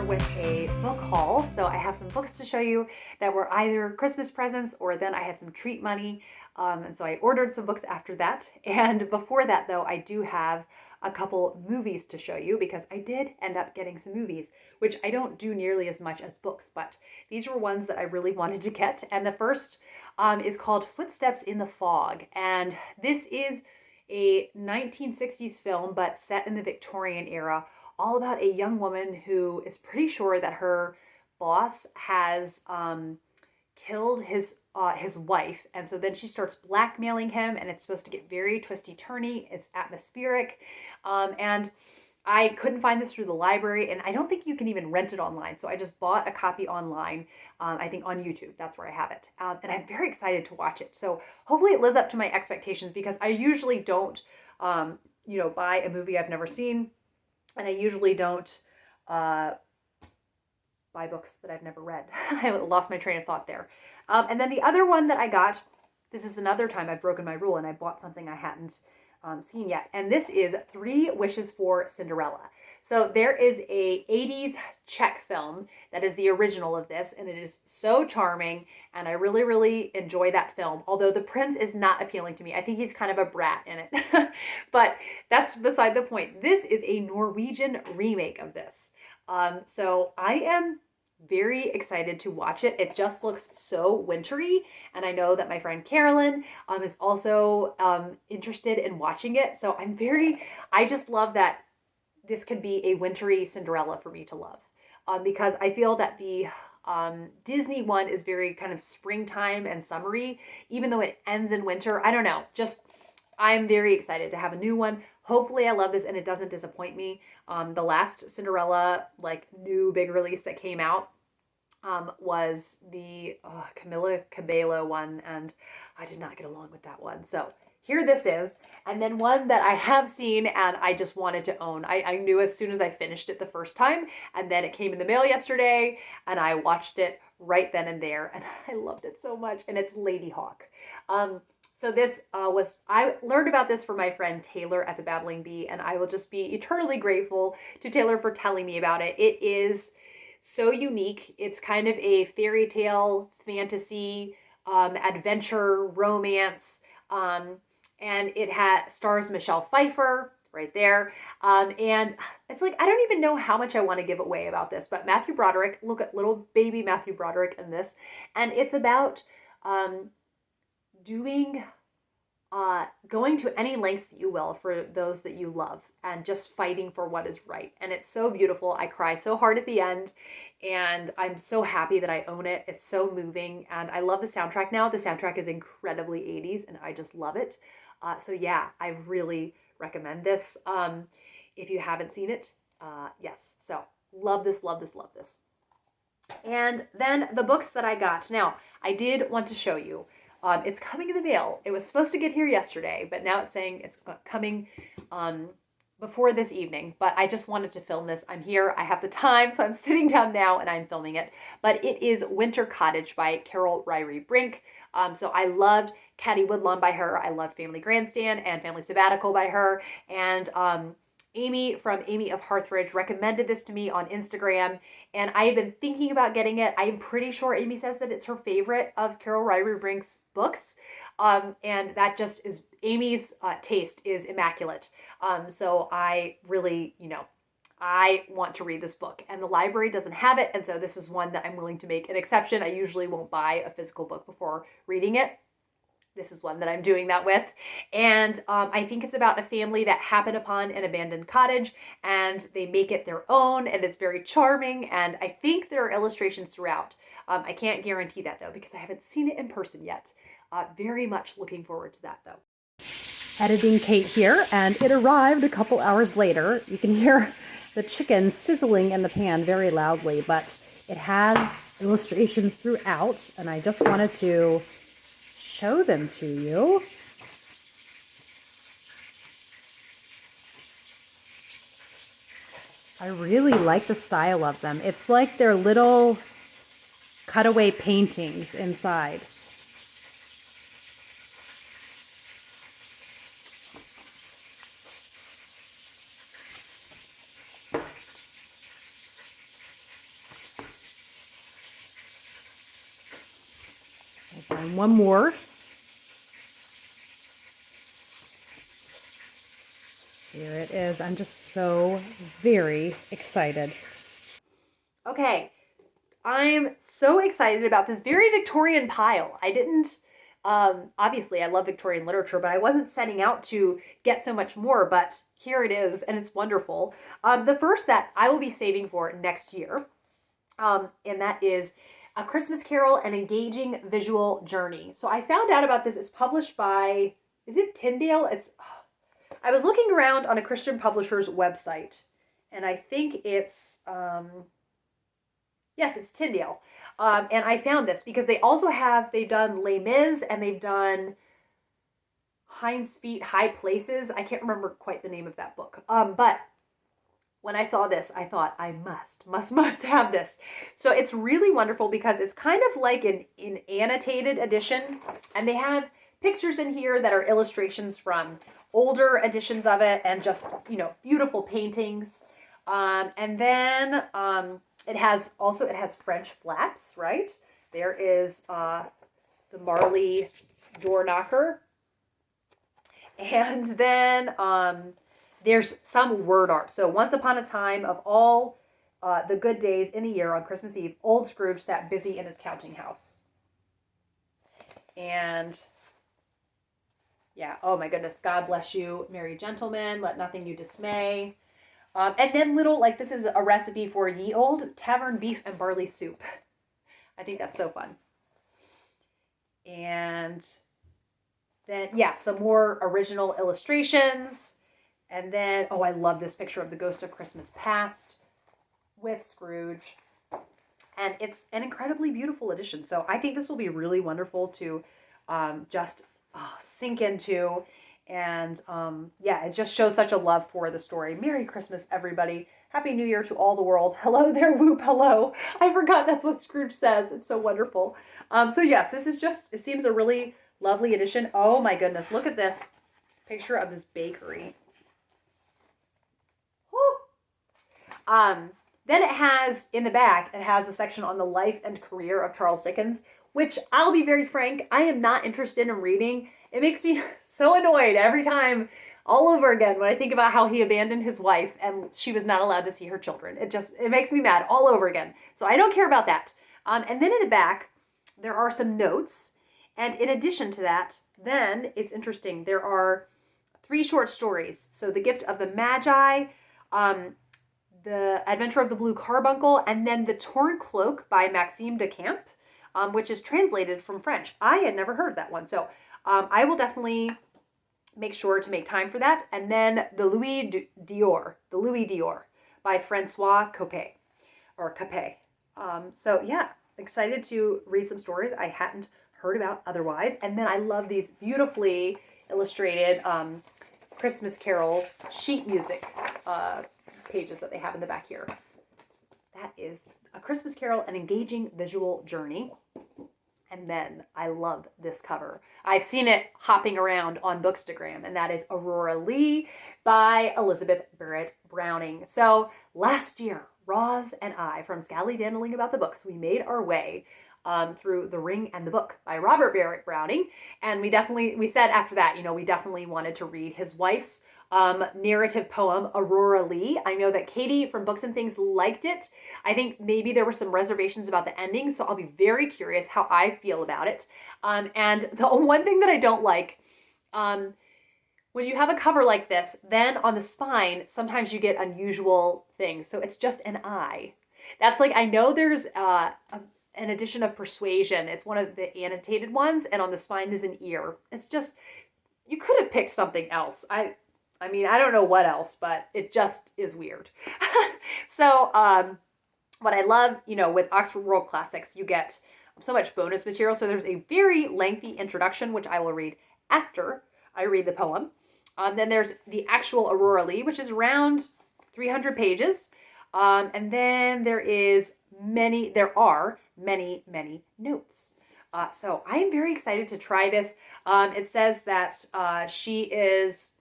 with a book haul. So I have some books to show you that were either Christmas presents or then I had some treat money. And so I ordered some books after that. And before that, though, I do have a couple movies to show you because I did end up getting some movies, which I don't do nearly as much as books, but these were ones that I really wanted to get. And the first is called Footsteps in the Fog. And this is a 1960s film, but set in the Victorian era, all about a young woman who is pretty sure that her boss has killed his wife, and so then she starts blackmailing him, and it's supposed to get very twisty turny. It's atmospheric, and I couldn't find this through the library, and I don't think you can even rent it online. So I just bought a copy online. I think on YouTube, that's where I have it, and I'm very excited to watch it. So hopefully it lives up to my expectations because I usually don't, buy a movie I've never seen. And I usually don't buy books that I've never read. I lost my train of thought there. And then the other one that I got, this is another time I've broken my rule and I bought something I hadn't seen yet. And this is Three Wishes for Cinderella. So there is a 80s Czech film that is the original of this, and it is so charming, and I really, really enjoy that film, although the prince is not appealing to me. I think he's kind of a brat in it, but that's beside the point. This is a Norwegian remake of this. So I am very excited to watch it. It just looks so wintry, and I know that my friend Carolyn is also interested in watching it. So I just love that this could be a wintry Cinderella for me to love, because I feel that the Disney one is very kind of springtime and summery, even though it ends in winter. I don't know, just I'm very excited to have a new one. Hopefully I love this and it doesn't disappoint me. The last Cinderella, like, new big release that came out was the Camilla Cabello one, and I did not get along with that one. So here this is. And then one that I have seen and I just wanted to own. I knew as soon as I finished it the first time, and then it came in the mail yesterday and I watched it right then and there, and I loved it so much. And it's Ladyhawke. So this I learned about this from my friend Taylor at the Babbling Bee, and I will just be eternally grateful to Taylor for telling me about it. It is so unique. It's kind of a fairy tale, fantasy, adventure, romance, and it stars Michelle Pfeiffer right there. And it's like, I don't even know how much I want to give away about this, but Matthew Broderick, look at little baby Matthew Broderick in this, and it's about going to any lengths that you will for those that you love and just fighting for what is right. And it's so beautiful. I cry so hard at the end, and I'm so happy that I own it. It's so moving, and I love the soundtrack now. The soundtrack is incredibly 80s, and I just love it. So yeah, I really recommend this. If you haven't seen it, yes. So love this, love this, love this. And then the books that I got. Now, I did want to show you. It's coming in the mail. It was supposed to get here yesterday, but now it's saying it's coming before this evening. But I just wanted to film this. I'm here. I have the time, so I'm sitting down now and I'm filming it. But it is Winter Cottage by Ryrie Brink. So I loved Caddy Woodlawn by her. I loved Family Grandstand and Family Sabbatical by her. And Amy from Amy of Hearthridge recommended this to me on Instagram, and I have been thinking about getting it. I'm pretty sure Amy says that it's her favorite of Ryrie Brink's books, and that just is Amy's taste is immaculate. So I really, I want to read this book, and the library doesn't have it, and so this is one that I'm willing to make an exception. I usually won't buy a physical book before reading it. This is one that I'm doing that with. And I think it's about a family that happened upon an abandoned cottage, and they make it their own, and it's very charming. And I think there are illustrations throughout. I can't guarantee that though, because I haven't seen it in person yet. Very much looking forward to that though. Editing Kate here, and it arrived a couple hours later. You can hear the chicken sizzling in the pan very loudly, but it has illustrations throughout, and I just wanted to show them to you. I really like the style of them. It's like they're little cutaway paintings inside. And one more. Here it is. I'm just so very excited. Okay, I'm so excited about this very Victorian pile. I didn't, obviously, I love Victorian literature, but I wasn't setting out to get so much more, but here it is, and it's wonderful. The first that I will be saving for next year, and that is A Christmas Carol, An Engaging Visual Journey. So I found out about this. It's published by, is it Tyndale? I was looking around on a Christian publisher's website, and I think it's, yes, it's Tyndale. And I found this because they've done Les Mis and they've done Hind's Feet, High Places. I can't remember quite the name of that book. But when I saw this, I thought I must have this. So it's really wonderful because it's kind of like an annotated edition. And they have pictures in here that are illustrations from older editions of it and just, beautiful paintings. And then it has French flaps, right? There is the Marley door knocker. And then there's some word art. So once upon a time of all the good days in a year on Christmas Eve, old Scrooge sat busy in his counting house. And yeah, oh my goodness, God bless you, merry gentlemen, let nothing you dismay. And then this is a recipe for ye old tavern beef and barley soup. I think that's so fun. And then, yeah, some more original illustrations. And then, I love this picture of the Ghost of Christmas Past with Scrooge. And it's an incredibly beautiful edition. So I think this will be really wonderful to just sink into. And it just shows such a love for the story. Merry Christmas, everybody. Happy New Year to all the world. Hello there, whoop, hello. I forgot that's what Scrooge says. It's so wonderful. So yes, this is it seems a really lovely edition. Oh my goodness, look at this picture of this bakery. Then it has, in the back, it has a section on the life and career of Charles Dickens, which I'll be very frank, I am not interested in reading. It makes me so annoyed every time, all over again, when I think about how he abandoned his wife and she was not allowed to see her children. It makes me mad all over again. So I don't care about that. And then in the back, there are some notes. And in addition to that, then it's interesting. There are 3 short stories. So The Gift of the Magi, The Adventure of the Blue Carbuncle, and then The Torn Cloak by Maxime de Camp, which is translated from French. I had never heard of that one. So I will definitely make sure to make time for that. And then The Louis d'Or by Francois Capet. So yeah, excited to read some stories I hadn't heard about otherwise. And then I love these beautifully illustrated Christmas Carol sheet music pages that they have in the back here. That is A Christmas Carol, An Engaging Visual Journey. And then I love this cover. I've seen it hopping around on Bookstagram, and that is Aurora, Leigh by Elizabeth Barrett Browning. So last year, Roz and I, from Scally Dandling About the Books, we made our way through The Ring and the Book by Robert Barrett Browning. And we said after that, we definitely wanted to read his wife's narrative poem, Aurora, Leigh. I know that Katie from Books and Things liked it. I think maybe there were some reservations about the ending, so I'll be very curious how I feel about it. And the one thing that I don't like, when you have a cover like this, then on the spine, sometimes you get unusual things. So it's just an eye. That's I know there's an edition of Persuasion. It's one of the annotated ones, and on the spine is an ear. It's just, you could have picked something else. I mean, I don't know what else, but it just is weird. So, what I love, with Oxford World Classics, you get so much bonus material. So there's a very lengthy introduction, which I will read after I read the poem. Then there's the actual Aurora, Leigh, which is around 300 pages. And then there are many notes. So I am very excited to try this. It says that she is,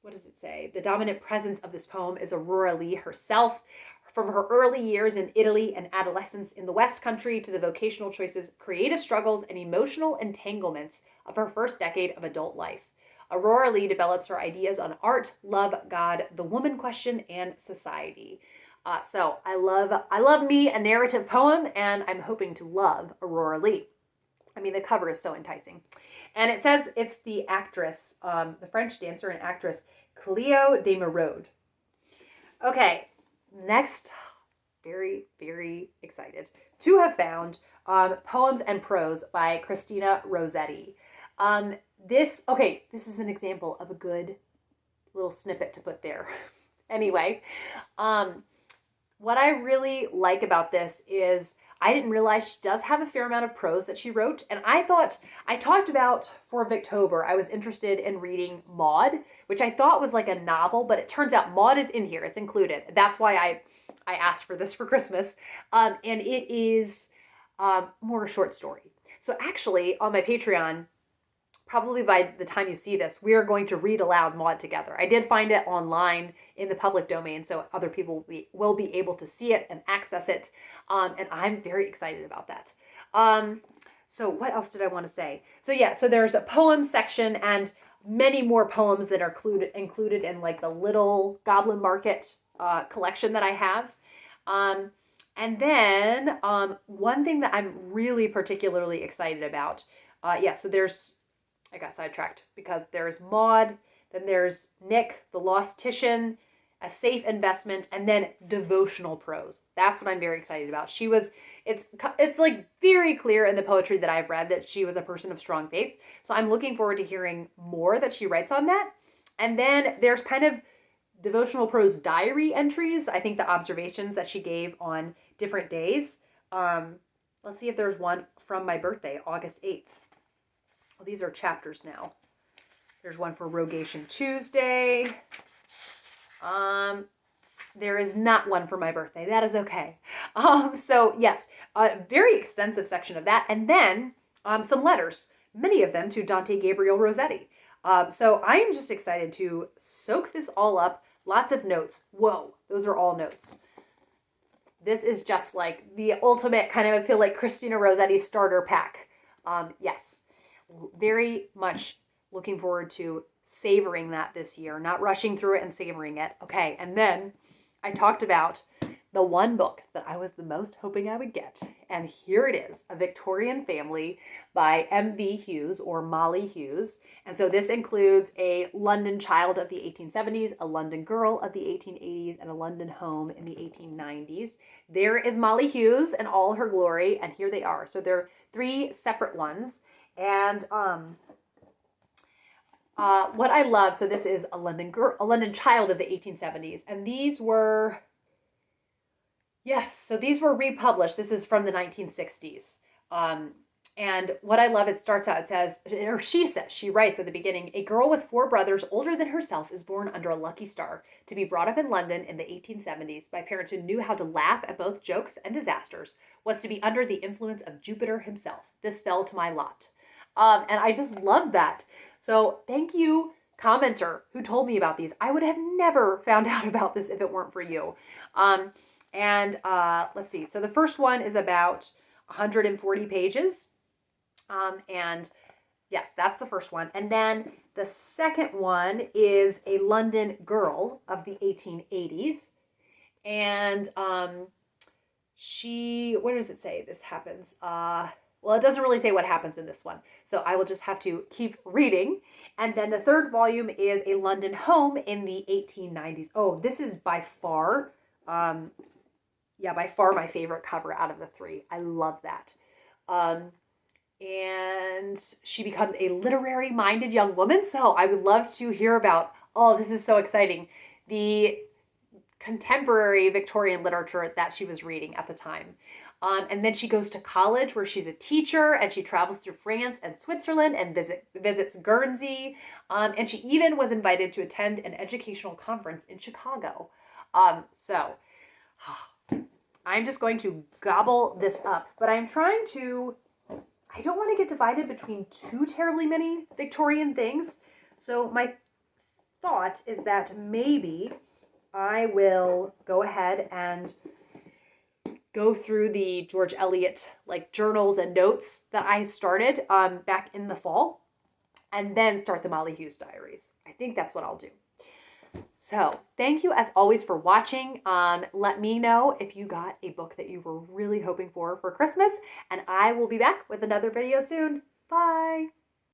what does it say? The dominant presence of this poem is Aurora, Leigh herself. From her early years in Italy and adolescence in the West Country to the vocational choices, creative struggles, and emotional entanglements of her first decade of adult life, Aurora Leigh develops her ideas on art, love, God, the woman question, and society. So I love me a narrative poem, and I'm hoping to love Aurora Leigh. I mean, the cover is so enticing. And it says it's the actress, the French dancer and actress, Cléo de Merode. Okay, next, very, very excited to have found Poems and Prose by Christina Rossetti. This is an example of a good little snippet to put there. Anyway, what I really like about this is I didn't realize she does have a fair amount of prose that she wrote. And I talked about for Victober, I was interested in reading Maud, which I thought was like a novel, but it turns out Maud is in here. It's included. That's why I asked for this for Christmas. And it is more a short story. So actually on my Patreon, probably by the time you see this, we are going to read aloud Maud together. I did find it online in the public domain, so other people will be able to see it and access it. And I'm very excited about that. So what else did I want to say? So there's a poem section and many more poems that are included in like the Little Goblin Market collection that I have. And then one thing that I'm really particularly excited about, I got sidetracked because there's Maud, then there's Nick, the Lost Titian, A Safe Investment, and then devotional prose. That's what I'm very excited about. It's like very clear in the poetry that I've read that she was a person of strong faith. So I'm looking forward to hearing more that she writes on that. And then there's kind of devotional prose diary entries. I think the observations that she gave on different days. Let's see if there's one from my birthday, August 8th. Well, these are chapters now. There's one for Rogation Tuesday. There is not one for my birthday. That is okay. So yes, a very extensive section of that. And then some letters, many of them to Dante Gabriel Rossetti. So I am just excited to soak this all up. Lots of notes. Whoa, those are all notes. This is just like the ultimate kind of, I feel like Christina Rossetti starter pack. Yes. Very much looking forward to savoring that this year, not rushing through it and savoring it. Okay, and then I talked about the one book that I was the most hoping I would get. And here it is, A Victorian Family by M.V. Hughes or Molly Hughes. And so this includes a London child of the 1870s, a London girl of the 1880s, and a London home in the 1890s. There is Molly Hughes in all her glory, and here they are. So they're 3 separate ones. And what I love, so this is a London child of the 1870s, and these were republished. This is from the 1960s. And what I love, it starts out, she writes at the beginning, a girl with 4 brothers older than herself is born under a lucky star to be brought up in London in the 1870s by parents who knew how to laugh at both jokes and disasters, was to be under the influence of Jupiter himself. This fell to my lot. And I just love that. So thank you, commenter, who told me about these. I would have never found out about this if it weren't for you. Let's see. So the first one is about 140 pages. And yes, that's the first one. And then the second one is a London girl of the 1880s. And what does it say this happens? Well, it doesn't really say what happens in this one. So I will just have to keep reading. And then the third volume is a London home in the 1890s. Oh, this is by far my favorite cover out of the 3. I love that. And she becomes a literary minded young woman. So I would love to hear about, this is so exciting, the contemporary Victorian literature that she was reading at the time. And then she goes to college where she's a teacher, and she travels through France and Switzerland and visits Guernsey. And she even was invited to attend an educational conference in Chicago. So I'm just going to gobble this up, but I don't want to get divided between too terribly many Victorian things. So my thought is that maybe I will go ahead and go through the George Eliot like journals and notes that I started back in the fall, and then start the Molly Hughes diaries. I think that's what I'll do. So thank you as always for watching. Let me know if you got a book that you were really hoping for Christmas, and I will be back with another video soon. Bye.